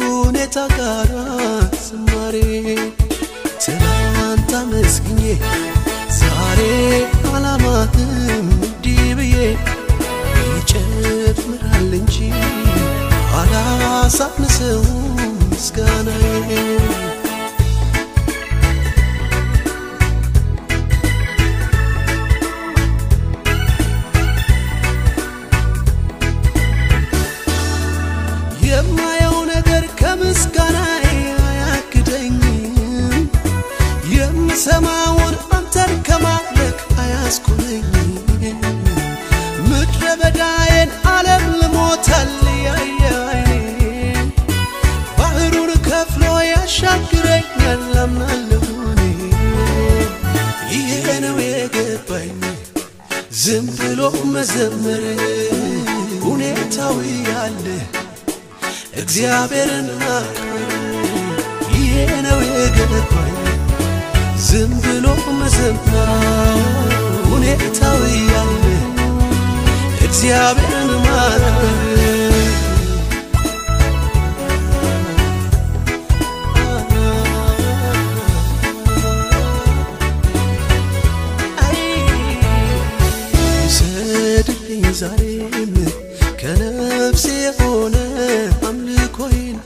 ከሁኔታ ጋር ዝማሬ ትናንት አመስግኜ ዛሬ አላማህም እንዲህ ብዬ ይጨምራል እንጂ አላሳንሰውም ምስጋናዬ የማየው ነገር ከምስጋናዬ አያግደኝም የምሰማውን አንተን ከማምለክ አያስቆመኝም ምድረ በዳዬን ዓለም ልሞታል ያየ ዓይኔ ባህሩን ከፍሎ ያሻግረኛል አምናለሁ እኔ ይሄ ነው የገባኝ ዝም ብሎ መዘመር ሁኔታው ያለ እግዚአብሔርን ይሄ ነው የገባኝ ዝም ብሎ መዘመር ሁኔታው ያለ እግዚአብሔርን ሰድልኝ ዛሬም ከነፍሴ የሆነ አምልኮዬን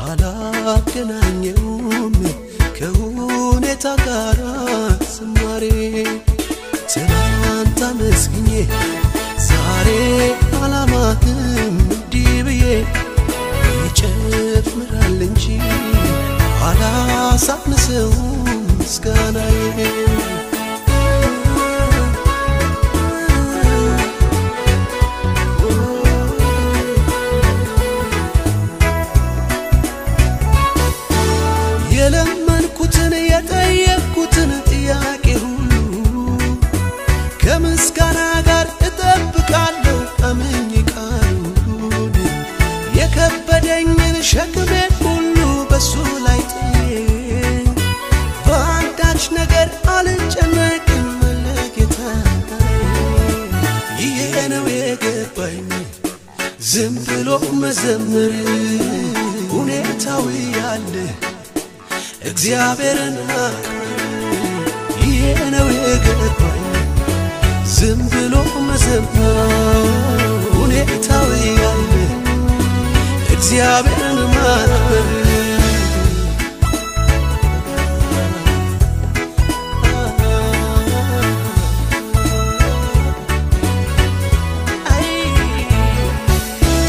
አላገናኘውም ከሁኔታ ጋር ዝማሬ ትናንት አመስግኜ ዛሬ አላማህም እንዲህ ብዬ ይጨምራል እንጂ አላሳንሰውም ምስጋናዬ የለመንኩትን የጠየቅኩትን ጥያቄ ሁሉ ከምስጋና ጋር እጠብቃለሁ አምኜ ቃሉን የከበደኝን ሸክሜን ሁሉ በሱ ላይ ጥዬ በአንዳች ነገር አልጨነቅም ለጌታዬ ይሄ ነው የገባኝ ዝም ብሎ መዘመር ሁኔታው ያለ እግዚአብሔርን ይሄ ነው የገባኝ ዝም ብሎ መዘመር ሁኔታው ያለ እግዚአብሔርን ማክበር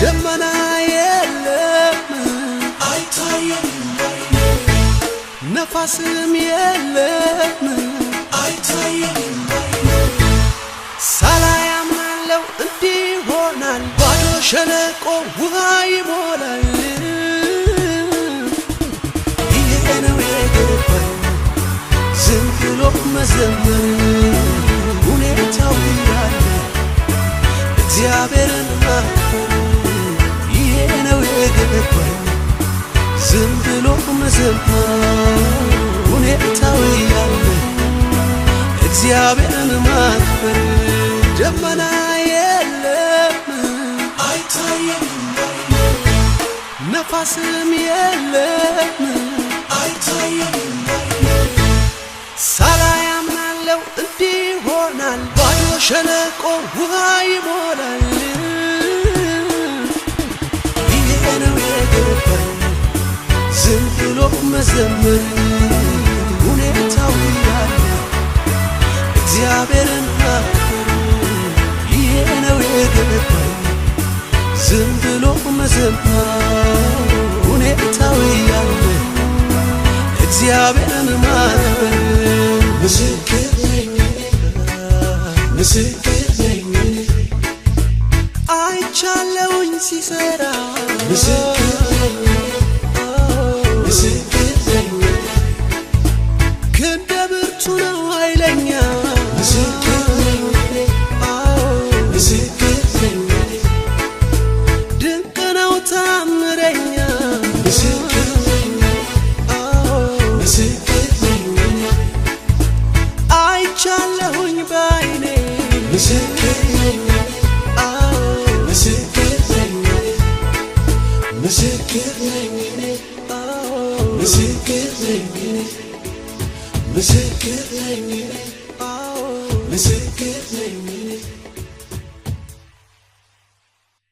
ደመና የለም አይታየም ነፋስም የለም አይታየም ሳላይ አምናለሁ እንዲህ ይሆናል ባዶ ሸለቆ ውሃ ይሞላል ይሄ ነው የገባኝ ዝም ብሎ መዘመር ሁኔታው ያለ እግዚአብሔርን ማክበር ይሄ ነው የገባኝ ዝም ብሎ መዘመር ሁኔታው ያለ እግዚአብሔርን ማክበር ደመና የለም አይታየም ነፋስም የለም አይታየም ሳላይ አምናለሁ እንዲህ ይሆናል ባዶ ሸለቆ ውሃ ይሞላል ይሄ ነው የገባኝ ዝም ብሎ መዘመር ሁኔታው ያለ እግዚአብሔርን ማክበር ይሄ ነው የገባኝ ዝም ብሎ መዘመር ሁኔታው ያለ እግዚአብሔርን ማክበር ምስክር ነኝ አይቻለሁኝ ሲሰራ ምስክር ክንደ ብርቱ ነው ኃይለኛ ድንቅ ነው ታምረኛ አይቻለሁኝ ባይኔ ምስክር ነኝ ምስክር ነኝ ምስክር ነኝ ምስክር ነኝ